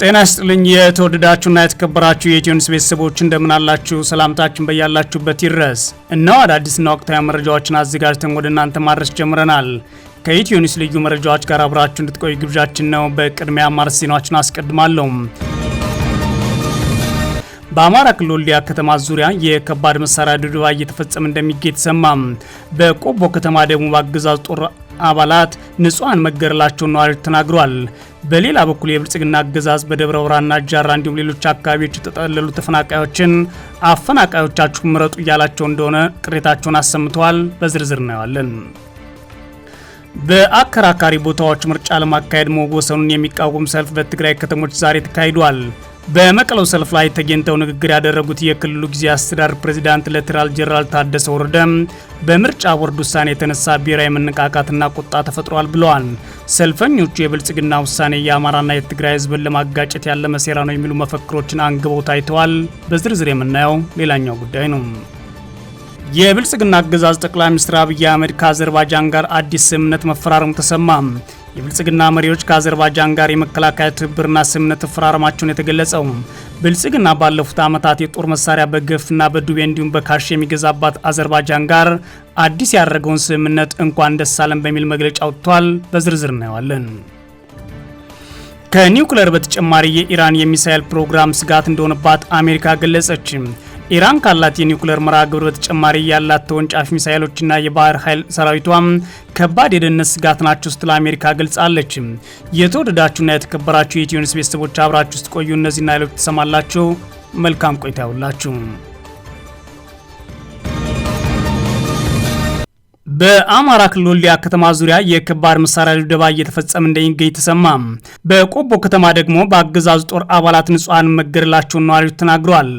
ጤና ይስጥልኝ የተወደዳችሁና የተከበራችሁ የኢትዮ ኒውስ ቤተሰቦች እንደምን አላችሁ? ሰላምታችን በያላችሁበት ይድረስ። እነሆ አዳዲስና ወቅታዊ መረጃዎችን አዘጋጅተን ወደ እናንተ ማድረስ ጀምረናል። ከኢትዮ ኒውስ ልዩ መረጃዎች ጋር አብራችሁ እንድትቆዩ ግብዣችን ነው። በቅድሚያ አማርስ ዜናዎችን አስቀድማለሁ። በአማራ ክልል ወልዲያ ከተማ ዙሪያ የከባድ መሳሪያ ድብደባ እየተፈጸመ እንደሚገኝ ተሰማ። በቆቦ ከተማ ደግሞ በአገዛዙ ጦር አባላት ንጹሃን መገደላቸውን ነዋሪዎች ተናግረዋል። በሌላ በኩል የብልጽግና አገዛዝ በደብረ ብርሃንና ጃራ እንዲሁም ሌሎች አካባቢዎች የተጠለሉ ተፈናቃዮችን አፈናቃዮቻችሁ ምረጡ እያላቸው እንደሆነ ቅሬታቸውን አሰምተዋል። በዝርዝር እናየዋለን። በአከራካሪ ቦታዎች ምርጫ ለማካሄድ መወሰኑን የሚቃወም ሰልፍ በትግራይ ከተሞች ዛሬ ተካሂዷል። በመቀለው ሰልፍ ላይ ተገኝተው ንግግር ያደረጉት የክልሉ ጊዜያዊ አስተዳደር ፕሬዝዳንት ሌተናል ጄኔራል ታደሰ ወረደ በምርጫ ቦርድ ውሳኔ የተነሳ ብሔራዊ መነቃቃትና ቁጣ ተፈጥሯል ብለዋል። ሰልፈኞቹ የብልጽግና ውሳኔ የአማራና የትግራይ ሕዝብን ለማጋጨት ያለመ ሴራ ነው የሚሉ መፈክሮችን አንግበው ታይተዋል። በዝርዝር የምናየው ሌላኛው ጉዳይ ነው። የብልጽግና አገዛዝ ጠቅላይ ሚኒስትር አብይ አህመድ ከአዘርባይጃን ጋር አዲስ ስምምነት መፈራረሙ ተሰማ። የብልጽግና መሪዎች ከአዘርባይጃን ጋር የመከላከያ ትብብርና ስምምነት ተፈራረማቸውን የተገለጸው ብልጽግና ባለፉት ዓመታት የጦር መሳሪያ በገፍና በዱቤ እንዲሁም በካሽ የሚገዛባት አዘርባይጃን ጋር አዲስ ያደረገውን ስምምነት እንኳን ደስ አለን በሚል መግለጫ አውጥቷል። በዝርዝር እናየዋለን። ከኒውክሌር በተጨማሪ የኢራን የሚሳኤል ፕሮግራም ስጋት እንደሆነባት አሜሪካ ገለጸች። ኢራን ካላት የኒውክሌር መርሃ ግብር በተጨማሪ ያላት ተወንጫፊ ሚሳኤሎችና የባህር ኃይል ሰራዊቷም ከባድ የደህንነት ስጋት ናቸው ስትል አሜሪካ ገልጻለች። የተወደዳችሁና የተከበራችሁ የኢትዮ ኒውስ ቤተሰቦች አብራችሁ ውስጥ ቆዩ። እነዚህና ሌሎች ተሰማላችሁ። መልካም ቆይታ ይሁንላችሁ። በአማራ ክልል ወልዲያ ከተማ ዙሪያ የከባድ መሳሪያ ድብደባ እየተፈጸመ እንደሚገኝ ተሰማ። በቆቦ ከተማ ደግሞ በአገዛዙ ጦር አባላት ንጹሃን መገደላቸውን ነዋሪዎች ተናግረዋል።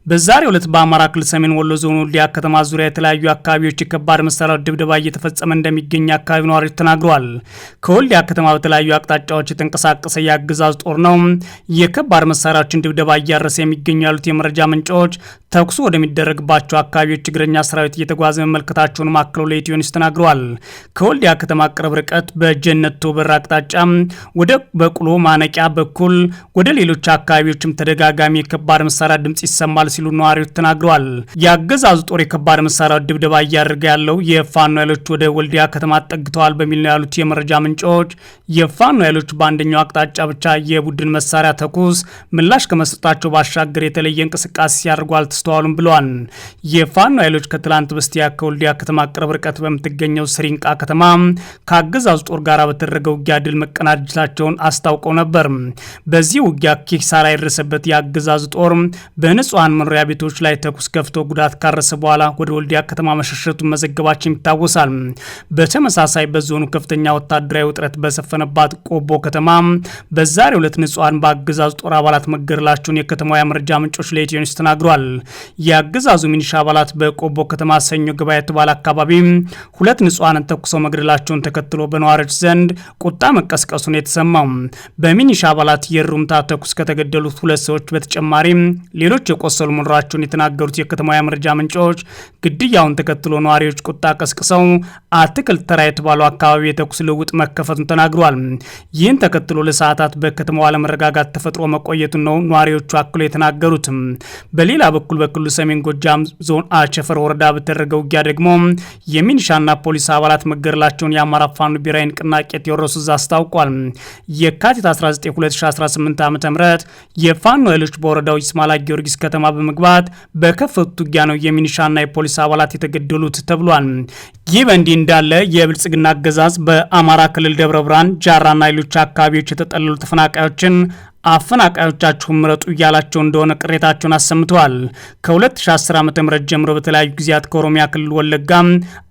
በዛሬው ዕለት በአማራ ክልል ሰሜን ወሎ ዞን ወልዲያ ከተማ ዙሪያ የተለያዩ አካባቢዎች የከባድ መሳሪያ ድብደባ እየተፈጸመ እንደሚገኝ አካባቢ ነዋሪዎች ተናግረዋል። ከወልዲያ ከተማ በተለያዩ አቅጣጫዎች የተንቀሳቀሰ የአገዛዙ ጦር ነው የከባድ መሳሪያዎችን ድብደባ እያረሰ የሚገኙ ያሉት የመረጃ ምንጮች ተኩሱ ወደሚደረግባቸው አካባቢዎች እግረኛ ሰራዊት እየተጓዘ መመልከታቸውን ማክለው ለኢትዮ ኒውስ ተናግረዋል። ከወልዲያ ከተማ ቅርብ ርቀት በጀነት ቶበር አቅጣጫ ወደ በቅሎ ማነቂያ በኩል ወደ ሌሎች አካባቢዎችም ተደጋጋሚ የከባድ መሳሪያ ድምጽ ይሰማል ሲሉ ነዋሪዎች ተናግረዋል። የአገዛዙ ጦር የከባድ መሳሪያ ድብደባ እያደረገ ያለው የፋኖ ኃይሎች ወደ ወልዲያ ከተማ ጠግተዋል በሚል ነው ያሉት የመረጃ ምንጮች። የፋኖ ኃይሎች በአንደኛው አቅጣጫ ብቻ የቡድን መሳሪያ ተኩስ ምላሽ ከመስጠታቸው ባሻገር የተለየ እንቅስቃሴ ሲያደርጉ አልተስተዋሉም ብለዋል። የፋኖ ኃይሎች ከትላንት በስቲያ ከወልዲያ ከተማ ቅርብ ርቀት በምትገኘው ስሪንቃ ከተማ ከአገዛዙ ጦር ጋር በተደረገው ውጊያ ድል መቀናጀታቸውን አስታውቀው ነበር። በዚህ ውጊያ ኪሳራ የደረሰበት የአገዛዙ ጦር በንጹሃን መኖሪያ ቤቶች ላይ ተኩስ ከፍቶ ጉዳት ካረሰ በኋላ ወደ ወልዲያ ከተማ መሸሸቱን መዘገባችን ይታወሳል። በተመሳሳይ በዞኑ ከፍተኛ ወታደራዊ ውጥረት በሰፈነባት ቆቦ ከተማ በዛሬው ዕለት ንጹሃን በአገዛዙ ጦር አባላት መገደላቸውን የከተማዋ የመረጃ ምንጮች ለኢትዮ ኒውስ ተናግረዋል። የአገዛዙ ሚኒሻ አባላት በቆቦ ከተማ ሰኞ ገበያ የተባለ አካባቢ ሁለት ንጹሃንን ተኩሰው መግደላቸውን ተከትሎ በነዋሪዎች ዘንድ ቁጣ መቀስቀሱን የተሰማው በሚኒሻ አባላት የሩምታ ተኩስ ከተገደሉት ሁለት ሰዎች በተጨማሪ ሌሎች የቆሰሉ መኖራቸውን የተናገሩት የከተማዋ የመረጃ ምንጮች ግድያውን ተከትሎ ነዋሪዎች ቁጣ ቀስቅሰው አትክልት ተራ የተባለው አካባቢ የተኩስ ልውውጥ መከፈቱን ተናግረዋል። ይህን ተከትሎ ለሰዓታት በከተማዋ አለመረጋጋት ተፈጥሮ መቆየቱን ነው ነዋሪዎቹ አክሎ የተናገሩት። በሌላ በኩል በክልሉ ሰሜን ጎጃም ዞን አቸፈር ወረዳ በተደረገው ውጊያ ደግሞ የሚኒሻና ፖሊስ አባላት መገደላቸውን የአማራ ፋኖ ብሔራዊ ንቅናቄ ቴዎድሮስ ዕዝ አስታውቋል። የካቲት 19 2018 ዓ.ም የፋኖ ኃይሎች በወረዳው ይስማላ ጊዮርጊስ ከተማ በመግባት በከፈቱት ውጊያ ነው የሚኒሻና የፖሊስ አባላት የተገደሉት ተብሏል። ይህ በእንዲህ እንዳለ የብልጽግና አገዛዝ በአማራ ክልል ደብረ ብርሃን፣ ጃራና ሌሎች አካባቢዎች የተጠለሉ ተፈናቃዮችን አፈናቃዮቻችሁን ምረጡ እያላቸው እንደሆነ ቅሬታቸውን አሰምተዋል። ከ2010 ዓ.ም ጀምሮ በተለያዩ ጊዜያት ከኦሮሚያ ክልል ወለጋ፣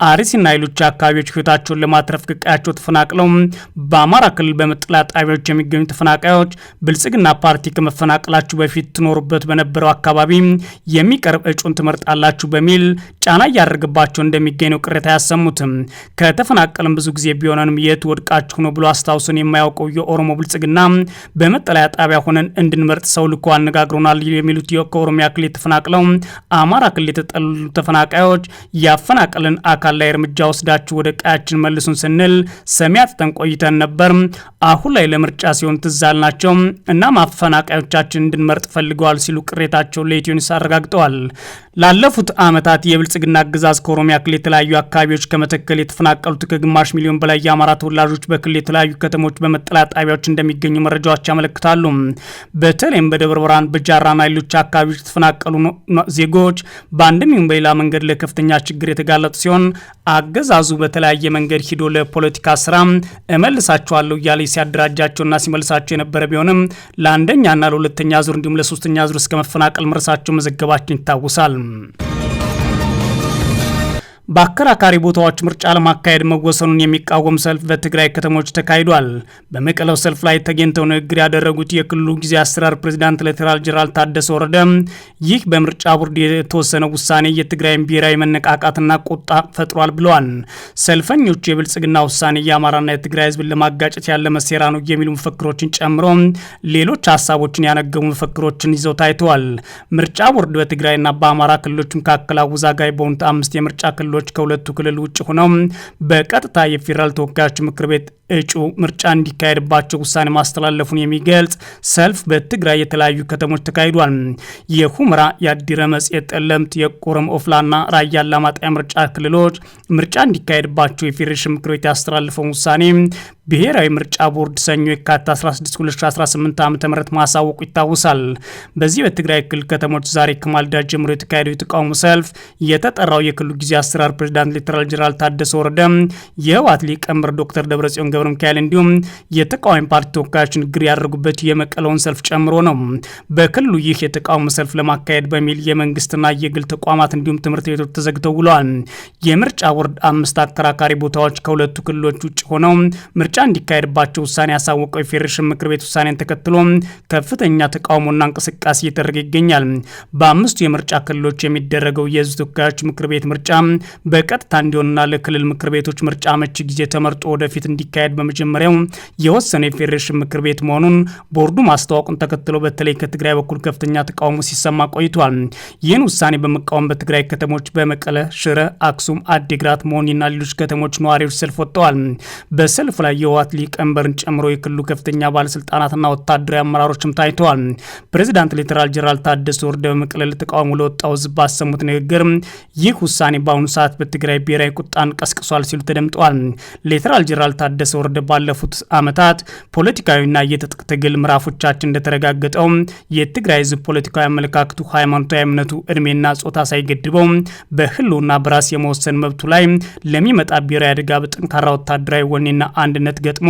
አርሲና ሌሎች አካባቢዎች ህይወታቸውን ለማትረፍ ከቀያቸው ተፈናቅለው በአማራ ክልል በመጠለያ ጣቢያዎች የሚገኙ ተፈናቃዮች ብልጽግና ፓርቲ ከመፈናቀላችሁ በፊት ትኖሩበት በነበረው አካባቢ የሚቀርብ እጩን ትመርጣላችሁ በሚል ጫና እያደረገባቸው እንደሚገኝ ነው ቅሬታ ያሰሙትም። ከተፈናቀለም ብዙ ጊዜ ቢሆነንም የት ወድቃችሁ ነው ብሎ አስታውሰን የማያውቀው የኦሮሞ ብልጽግና በመጠለያ ጣቢያ ሆነን እንድንመርጥ ሰው ልኮ አነጋግሮናል የሚሉት ከኦሮሚያ ክልል ተፈናቅለው አማራ ክልል የተጠለሉ ተፈናቃዮች ያፈናቀልን አካል ላይ እርምጃ ወስዳችሁ ወደ ቀያችን መልሱን ስንል ሰሚ አጥተን ቆይተን ነበር። አሁን ላይ ለምርጫ ሲሆን ትዛል ናቸው እና ማፈናቃዮቻችን እንድንመርጥ ፈልገዋል ሲሉ ቅሬታቸውን ለኢትዮ ኒውስ አረጋግጠዋል። ላለፉት ዓመታት የብልጽግና አገዛዝ ከኦሮሚያ ክልል የተለያዩ አካባቢዎች ከመተከል የተፈናቀሉት ከግማሽ ሚሊዮን በላይ የአማራ ተወላጆች በክልል የተለያዩ ከተሞች በመጠለያ ጣቢያዎች እንደሚገኙ መረጃዎች ያመለክታሉ። በተለይም በደብረ ብርሃን፣ በጃራና ሌሎች አካባቢዎች የተፈናቀሉ ዜጎች በአንድም ይሁን በሌላ መንገድ ለከፍተኛ ችግር የተጋለጡ ሲሆን አገዛዙ በተለያየ መንገድ ሂዶ ለፖለቲካ ስራ እመልሳቸዋለሁ እያለ ሲያደራጃቸውና ሲመልሳቸው የነበረ ቢሆንም ለአንደኛና ለሁለተኛ ዙር እንዲሁም ለሶስተኛ ዙር እስከ መፈናቀል መድረሳቸው መዘገባችን ይታወሳል። በአከራካሪ ቦታዎች ምርጫ ለማካሄድ መወሰኑን የሚቃወም ሰልፍ በትግራይ ከተሞች ተካሂዷል። በመቀለው ሰልፍ ላይ ተገኝተው ንግግር ያደረጉት የክልሉ ጊዜያዊ አስተዳደር ፕሬዝዳንት ሌተናል ጄኔራል ታደሰ ወረደ ይህ በምርጫ ቦርድ የተወሰነ ውሳኔ የትግራይን ብሔራዊ መነቃቃትና ቁጣ ፈጥሯል ብለዋል። ሰልፈኞቹ የብልጽግና ውሳኔ የአማራና የትግራይ ሕዝብን ለማጋጨት ያለ መሴራ ነው የሚሉ መፈክሮችን ጨምሮ ሌሎች ሀሳቦችን ያነገቡ መፈክሮችን ይዘው ታይተዋል። ምርጫ ቦርድ በትግራይና በአማራ ክልሎች መካከል አወዛጋቢ በሆኑት 5 የምርጫ ክልሎች ከሁለቱ ክልል ውጭ ሆነው በቀጥታ የፌዴራል ተወካዮች ምክር ቤት እጩ ምርጫ እንዲካሄድባቸው ውሳኔ ማስተላለፉን የሚገልጽ ሰልፍ በትግራይ የተለያዩ ከተሞች ተካሂዷል። የሁመራ፣ የአዲረመጽ፣ የጠለምት፣ የቆረም ኦፍላና ራያ አላማጣ ምርጫ ክልሎች ምርጫ እንዲካሄድባቸው የፌዴሬሽን ምክር ቤት ያስተላለፈውን ውሳኔ ብሔራዊ ምርጫ ቦርድ ሰኞ የካቲት 16 2018 ዓ.ም ማሳወቁ ይታወሳል። በዚህ በትግራይ ክልል ከተሞች ዛሬ ከማልዳ ጀምሮ የተካሄደው የተቃውሞ ሰልፍ የተጠራው የክልሉ ጊዜያዊ አስተዳደር ፕሬዝዳንት ሌተናል ጄኔራል ታደሰ ወረደ፣ የህወሓት ሊቀመንበር ዶክተር ደብረጽዮን ገብረ ሚካኤል እንዲሁም የተቃዋሚ ፓርቲ ተወካዮች ንግግር ያደረጉበት የመቀለውን ሰልፍ ጨምሮ ነው። በክልሉ ይህ የተቃውሞ ሰልፍ ለማካሄድ በሚል የመንግስትና የግል ተቋማት እንዲሁም ትምህርት ቤቶች ተዘግተው ውለዋል። የምርጫ ቦርድ 5 አከራካሪ ቦታዎች ከሁለቱ ክልሎች ውጭ ሆነው ምርጫ እንዲካሄድባቸው ውሳኔ ያሳወቀው የፌዴሬሽን ምክር ቤት ውሳኔን ተከትሎ ከፍተኛ ተቃውሞና እንቅስቃሴ እየተደረገ ይገኛል። በ5ቱ የምርጫ ክልሎች የሚደረገው የህዝብ ተወካዮች ምክር ቤት ምርጫ በቀጥታ እንዲሆንና ለክልል ምክር ቤቶች ምርጫ አመቺ ጊዜ ተመርጦ ወደፊት እንዲካሄድ በመጀመሪያው የወሰነ የፌዴሬሽን ምክር ቤት መሆኑን ቦርዱ ማስታወቁን ተከትሎ በተለይ ከትግራይ በኩል ከፍተኛ ተቃውሞ ሲሰማ ቆይቷል። ይህን ውሳኔ በመቃወም በትግራይ ከተሞች በመቀለ፣ ሽረ፣ አክሱም፣ አዲግራት፣ መሆኒና ሌሎች ከተሞች ነዋሪዎች ሰልፍ ወጥተዋል። በሰልፍ ላይ የህወሓት ሊቀመንበርን ጨምሮ የክልሉ ከፍተኛ ባለስልጣናትና ወታደራዊ አመራሮችም ታይተዋል። ፕሬዚዳንት ሌተናል ጄኔራል ታደሰ ወረደ በመቀለ ተቃውሞ ለወጣው ህዝብ ባሰሙት ንግግር ይህ ውሳኔ በአሁኑ ሰዓት በትግራይ ብሔራዊ ቁጣን ቀስቅሷል ሲሉ ተደምጠዋል። ሌተናል ጄኔራል ታደሰ ወረደ ባለፉት ዓመታት ፖለቲካዊና የትጥቅ ትግል ምዕራፎቻችን እንደተረጋገጠው የትግራይ ህዝብ ፖለቲካዊ አመለካከቱ፣ ሃይማኖታዊ እምነቱ፣ እድሜና ጾታ ሳይገድበው በህልውና በራስ የመወሰን መብቱ ላይ ለሚመጣ ብሔራዊ አደጋ በጠንካራ ወታደራዊ ወኔና አንድነት ገጥሞ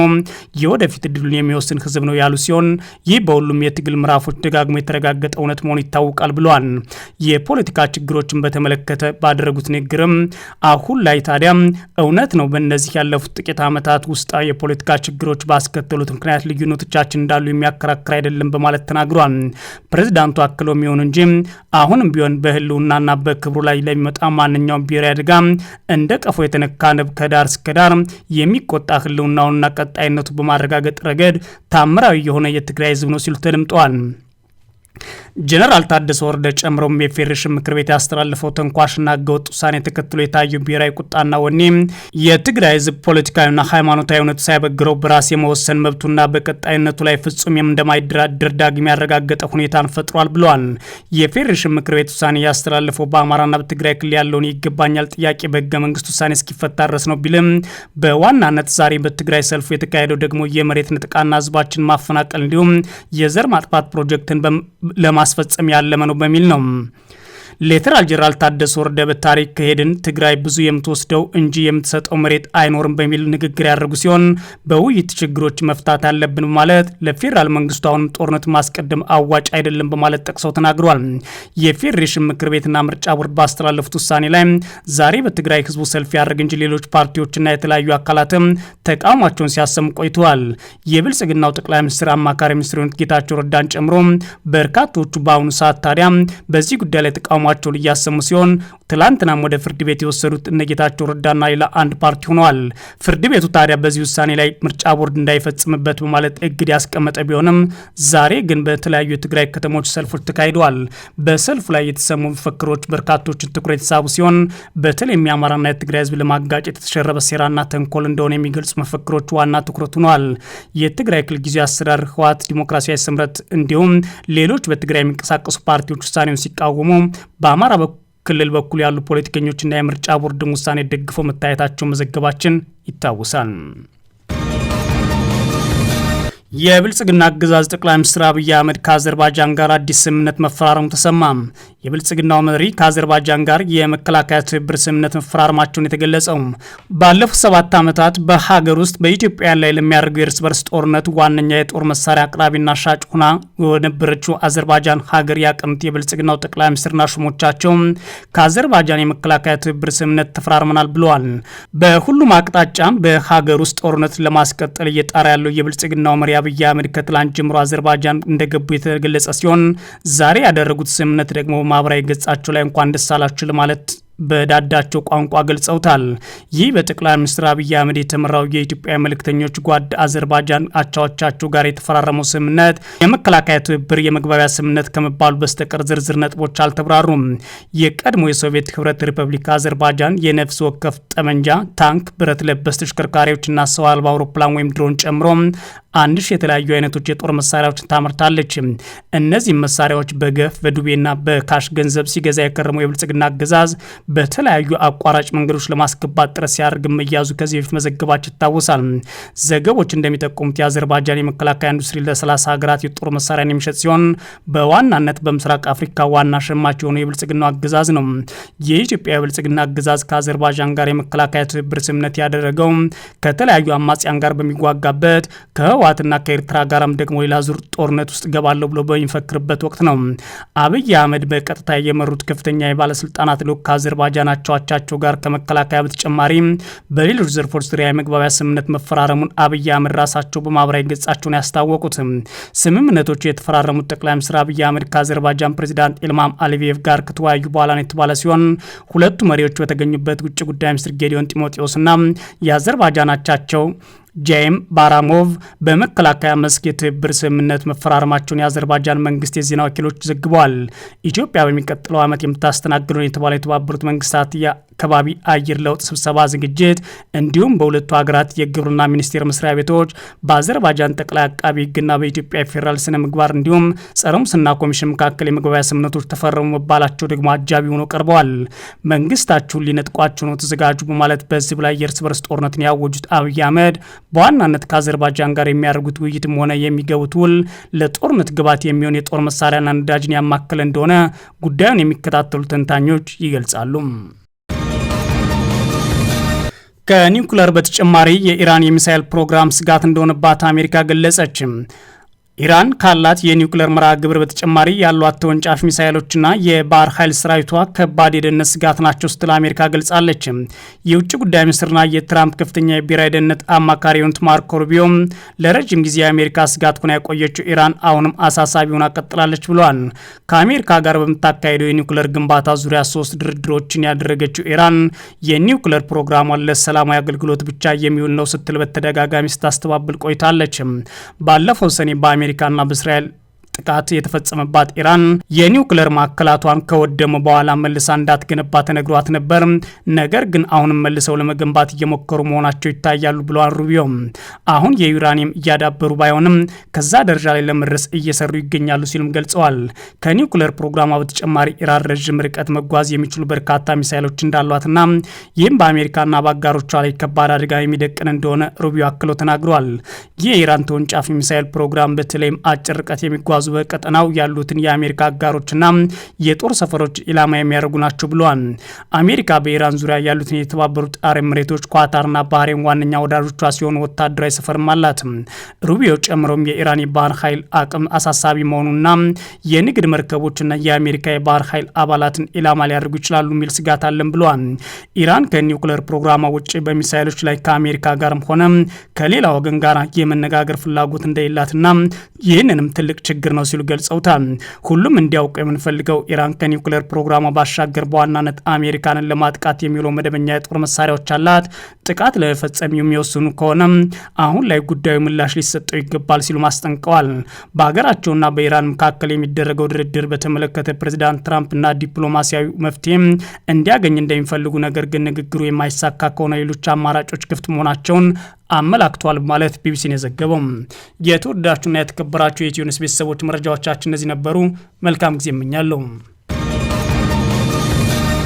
የወደፊት እድሉን የሚወስን ህዝብ ነው ያሉ ሲሆን ይህ በሁሉም የትግል ምዕራፎች ደጋግሞ የተረጋገጠ እውነት መሆኑ ይታወቃል ብለዋል። የፖለቲካ ችግሮችን በተመለከተ ባደረጉት ንግግርም አሁን ላይ ታዲያ እውነት ነው በእነዚህ ያለፉት ጥቂት ዓመታት ውስጣዊ የፖለቲካ ችግሮች ባስከተሉት ምክንያት ልዩነቶቻችን እንዳሉ የሚያከራክር አይደለም በማለት ተናግሯል። ፕሬዝዳንቱ አክለው የሚሆን እንጂ አሁንም ቢሆን በህልውናና በክብሩ ላይ ለሚመጣ ማንኛውም ብሔራዊ አደጋ እንደ ቀፎ የተነካ ንብ ከዳር እስከ ዳር የሚቆጣ ህልውናውንና ቀጣይነቱ በማረጋገጥ ረገድ ታምራዊ የሆነ የትግራይ ህዝብ ነው ሲሉ ተደምጠዋል። ጀነራል ታደሰ ወረደ ጨምሮም የፌዴሬሽን ምክር ቤት ያስተላለፈው ተንኳሽና ህገወጥ ውሳኔ ተከትሎ የታየው ብሔራዊ ቁጣና ወኔ የትግራይ ህዝብ ፖለቲካዊና ሃይማኖታዊ እውነቱ ሳይበግረው በራስ የመወሰን መብቱና በቀጣይነቱ ላይ ፍጹም እንደማይደራደር ዳግም ያረጋገጠ ሁኔታን ፈጥሯል ብለዋል። የፌዴሬሽን ምክር ቤት ውሳኔ ያስተላለፈው በአማራና በትግራይ ክልል ያለውን ይገባኛል ጥያቄ በህገ መንግስት ውሳኔ እስኪፈታ ድረስ ነው ቢልም በዋናነት ዛሬ በትግራይ ሰልፉ የተካሄደው ደግሞ የመሬት ንጥቃና ህዝባችን ማፈናቀል እንዲሁም የዘር ማጥፋት ፕሮጀክትን ለማስፈጸም ያለመ ነው በሚል ነው። ሌተናል ጄኔራል ታደሰ ወረደ በታሪክ ከሄድን ትግራይ ብዙ የምትወስደው እንጂ የምትሰጠው መሬት አይኖርም በሚል ንግግር ያደርጉ ሲሆን በውይይት ችግሮች መፍታት አለብን በማለት ለፌዴራል መንግስቱ አሁንም ጦርነት ማስቀደም አዋጭ አይደለም በማለት ጠቅሰው ተናግሯል። የፌዴሬሽን ምክር ቤትና ምርጫ ቦርድ ባስተላለፉት ውሳኔ ላይ ዛሬ በትግራይ ህዝቡ ሰልፍ ያደርግ እንጂ ሌሎች ፓርቲዎችና የተለያዩ አካላትም ተቃውሟቸውን ሲያሰሙ ቆይተዋል። የብልጽግናው ጠቅላይ ሚኒስትር አማካሪ ሚኒስትር ጌታቸው ረዳን ጨምሮ በርካቶቹ በአሁኑ ሰዓት ታዲያ በዚህ ጉዳይ ላይ ተቃውሞ ተቃውሟቸውን እያሰሙ ሲሆን ትላንትናም ወደ ፍርድ ቤት የወሰዱት እነጌታቸው ረዳና ሌላ አንድ ፓርቲ ሆነዋል። ፍርድ ቤቱ ታዲያ በዚህ ውሳኔ ላይ ምርጫ ቦርድ እንዳይፈጽምበት በማለት እግድ ያስቀመጠ ቢሆንም ዛሬ ግን በተለያዩ የትግራይ ከተሞች ሰልፎች ተካሂደዋል። በሰልፉ ላይ የተሰሙ መፈክሮች በርካቶችን ትኩረት የተሳቡ ሲሆን በተለይ የአማራና የትግራይ ህዝብ ለማጋጨት የተሸረበ ሴራና ተንኮል እንደሆነ የሚገልጹ መፈክሮች ዋና ትኩረት ሆነዋል። የትግራይ ክልል ጊዜያዊ አስተዳደር ህወሓት ዲሞክራሲያዊ ስምረት እንዲሁም ሌሎች በትግራይ የሚንቀሳቀሱ ፓርቲዎች ውሳኔውን ሲቃወሙ በአማራ ክልል በኩል ያሉ ፖለቲከኞችና የምርጫ ቦርድን ውሳኔ ደግፈው መታየታቸው መዘገባችን ይታወሳል። የብልጽግና አገዛዝ ጠቅላይ ሚኒስትር አብይ አህመድ ከአዘርባይጃን ጋር አዲስ ስምምነት መፈራረሙ ተሰማ። የብልጽግናው መሪ ከአዘርባይጃን ጋር የመከላከያ ትብብር ስምምነት መፈራረማቸውን የተገለጸው ባለፉት 7 ዓመታት በሀገር ውስጥ በኢትዮጵያ ላይ ለሚያደርገው የእርስ በርስ ጦርነት ዋነኛ የጦር መሳሪያ አቅራቢና ሻጭ ሆና ወደነበረችው አዘርባይጃን ሀገር ያቀኑት የብልጽግናው ጠቅላይ ሚኒስትርና ሹሞቻቸው ከአዘርባይጃን የመከላከያ ትብብር ስምምነት ተፈራርመናል ብለዋል። በሁሉም አቅጣጫ በሀገር ውስጥ ጦርነት ለማስቀጠል እየጣረ ያለው የብልጽግናው መሪ አብይ አህመድ ከትላንት ጀምሮ አዘርባይጃን እንደገቡ የተገለጸ ሲሆን ዛሬ ያደረጉት ስምምነት ደግሞ ማህበራዊ ገጻቸው ላይ እንኳን ደስ አላችሁ ለማለት በዳዳቸው ቋንቋ ገልጸውታል። ይህ በጠቅላይ ሚኒስትር አብይ አህመድ የተመራው የኢትዮጵያ መልእክተኞች ጓድ አዘርባይጃን አቻዎቻቸው ጋር የተፈራረመው ስምምነት የመከላከያ ትብብር የመግባቢያ ስምምነት ከመባሉ በስተቀር ዝርዝር ነጥቦች አልተብራሩም። የቀድሞ የሶቪየት ህብረት ሪፐብሊክ አዘርባይጃን የነፍስ ወከፍ ጠመንጃ፣ ታንክ፣ ብረት ለበስ ተሽከርካሪዎችና ሰው አልባ አውሮፕላን ወይም ድሮን ጨምሮ 1000 የተለያዩ አይነቶች የጦር መሳሪያዎችን ታመርታለች። እነዚህ መሳሪያዎች በገፍ በዱቤና በካሽ ገንዘብ ሲገዛ የከረመው የብልጽግና አገዛዝ በተለያዩ አቋራጭ መንገዶች ለማስገባት ጥረት ሲያደርግ መያዙ ከዚህ በፊት መዘገባቸው ይታወሳል። ዘገቦች እንደሚጠቁሙት የአዘርባይጃን የመከላከያ ኢንዱስትሪ ለ30 ሀገራት የጦር መሳሪያን የሚሸጥ ሲሆን በዋናነት በምስራቅ አፍሪካ ዋና ሸማች የሆነው የብልጽግናው አገዛዝ ነው። የኢትዮጵያ የብልጽግና አገዛዝ ከአዘርባይጃን ጋር የመከላከያ ትብብር ስምምነት ያደረገው ከተለያዩ አማጽያን ጋር በሚዋጋበት ከህወሓትና ከኤርትራ ጋርም ደግሞ ሌላ ዙር ጦርነት ውስጥ ገባለሁ ብሎ በሚፈክርበት ወቅት ነው። አብይ አህመድ በቀጥታ የመሩት ከፍተኛ የባለስልጣናት ልዑክ ከአዘርባይጃን አቻዎቻቸው ጋር ከመከላከያ በተጨማሪ በሌሎች ዘርፎች ዙሪያ የመግባቢያ ስምምነት መፈራረሙን አብይ አህመድ ራሳቸው በማህበራዊ ገጻቸውን ያስታወቁት። ስምምነቶቹ የተፈራረሙት ጠቅላይ ሚኒስትር አብይ አህመድ ከአዘርባይጃን ፕሬዚዳንት ኢልሃም አሊየቭ ጋር ከተወያዩ በኋላ ነው የተባለ ሲሆን ሁለቱ መሪዎች በተገኙበት ውጭ ጉዳይ ሚኒስትር ጌዲዮን ጢሞቴዎስና የአዘርባይጃን አቻቸው ጃይም ባራሞቭ በመከላከያ መስክ የትብብር ስምምነት መፈራረማቸውን የአዘርባይጃን መንግስት የዜና ወኪሎች ዘግበዋል። ኢትዮጵያ በሚቀጥለው ዓመት የምታስተናግደው የተባለው የተባበሩት መንግስታት የአካባቢ አየር ለውጥ ስብሰባ ዝግጅት እንዲሁም በሁለቱ ሀገራት የግብርና ሚኒስቴር መስሪያ ቤቶች በአዘርባይጃን ጠቅላይ አቃቢ ህግና በኢትዮጵያ ፌዴራል ስነ ምግባር እንዲሁም ጸረ ሙስና ኮሚሽን መካከል የመግባቢያ ስምምነቶች ተፈረሙ መባላቸው ደግሞ አጃቢ ሆነው ቀርበዋል። መንግስታችሁን ሊነጥቋቸው ነው ተዘጋጁ በማለት በህዝብ ላይ የእርስ በርስ ጦርነትን ያወጁት አብይ አህመድ በዋናነት ከአዘርባይጃን ጋር የሚያደርጉት ውይይትም ሆነ የሚገቡት ውል ለጦርነት ግባት የሚሆን የጦር መሳሪያና ነዳጅን ያማከለ እንደሆነ ጉዳዩን የሚከታተሉ ተንታኞች ይገልጻሉ። ከኒውክሌር በተጨማሪ የኢራን የሚሳኤል ፕሮግራም ስጋት እንደሆነባት አሜሪካ ገለጸች። ኢራን ካላት የኒውክሌር መርሃ ግብር በተጨማሪ ያሏት ተወንጫፊ ሚሳኤሎችና የባህር ኃይል ሰራዊቷ ከባድ የደህንነት ስጋት ናቸው ስትል አሜሪካ ገልጻለች። የውጭ ጉዳይ ሚኒስትርና የትራምፕ ከፍተኛ የብሔራዊ ደህንነት አማካሪ የሆኑት ማርኮ ሩቢዮ ለረጅም ጊዜ የአሜሪካ ስጋት ሆና የቆየችው ኢራን አሁንም አሳሳቢ ሆና ቀጥላለች ብለዋል። ከአሜሪካ ጋር በምታካሄደው የኒውክሌር ግንባታ ዙሪያ 3 ድርድሮችን ያደረገችው ኢራን የኒውክሌር ፕሮግራሟን ለሰላማዊ አገልግሎት ብቻ የሚውል ነው ስትል በተደጋጋሚ ስታስተባብል ቆይታለች። ባለፈው ሰኔ በአሜሪካና በእስራኤል ጥቃት የተፈጸመባት ኢራን የኒውክሌር ማዕከላቷን ከወደመ በኋላ መልሳ እንዳትገነባ ተነግሯት ነበር። ነገር ግን አሁንም መልሰው ለመገንባት እየሞከሩ መሆናቸው ይታያሉ ብለዋል ሩቢዮ። አሁን የዩራኒየም እያዳበሩ ባይሆንም ከዛ ደረጃ ላይ ለመድረስ እየሰሩ ይገኛሉ ሲሉም ገልጸዋል። ከኒውክሌር ፕሮግራሟ በተጨማሪ ኢራን ረዥም ርቀት መጓዝ የሚችሉ በርካታ ሚሳይሎች እንዳሏትና ይህም በአሜሪካና በአጋሮቿ ላይ ከባድ አደጋ የሚደቅን እንደሆነ ሩቢዮ አክለው ተናግረዋል። ይህ የኢራን ተወንጫፊ ሚሳይል ፕሮግራም በተለይም አጭር ርቀት የሚጓዙ በቀጠናው ያሉትን የአሜሪካ አጋሮችና የጦር ሰፈሮች ኢላማ የሚያደርጉ ናቸው ብለዋል። አሜሪካ በኢራን ዙሪያ ያሉትን የተባበሩት አረብ ኤሚሬቶች፣ ኳታርና ባህሬን ዋነኛ ወዳጆቿ ሲሆኑ ወታደራዊ ሰፈርም አላት። ሩቢዮ ጨምሮም የኢራን የባህር ኃይል አቅም አሳሳቢ መሆኑና የንግድ መርከቦችና የአሜሪካ የባህር ኃይል አባላትን ኢላማ ሊያደርጉ ይችላሉ የሚል ስጋት አለን ብለዋል። ኢራን ከኒውክሌር ፕሮግራሟ ውጭ በሚሳይሎች ላይ ከአሜሪካ ጋርም ሆነ ከሌላ ወገን ጋር የመነጋገር ፍላጎት እንደሌላትና ይህንንም ትልቅ ችግር ነው ሲሉ ገልጸውታል። ሁሉም እንዲያውቁ የምንፈልገው ኢራን ከኒውክሌር ፕሮግራሟ ባሻገር በዋናነት አሜሪካንን ለማጥቃት የሚውለው መደበኛ የጦር መሳሪያዎች አላት። ጥቃት ለፈጸም የሚወስኑ ከሆነ አሁን ላይ ጉዳዩ ምላሽ ሊሰጠው ይገባል ሲሉ አስጠንቀዋል። በሀገራቸውና በኢራን መካከል የሚደረገው ድርድር በተመለከተ ፕሬዚዳንት ትራምፕና ዲፕሎማሲያዊ መፍትሄ እንዲያገኝ እንደሚፈልጉ፣ ነገር ግን ንግግሩ የማይሳካ ከሆነ ሌሎች አማራጮች ክፍት መሆናቸውን አመላክቷል ማለት ቢቢሲን የዘገበው። የተወዳችሁና የተከበራችሁ የኢትዮ ኒውስ ቤተሰቦች መረጃዎቻችን እነዚህ ነበሩ። መልካም ጊዜ እመኛለሁ።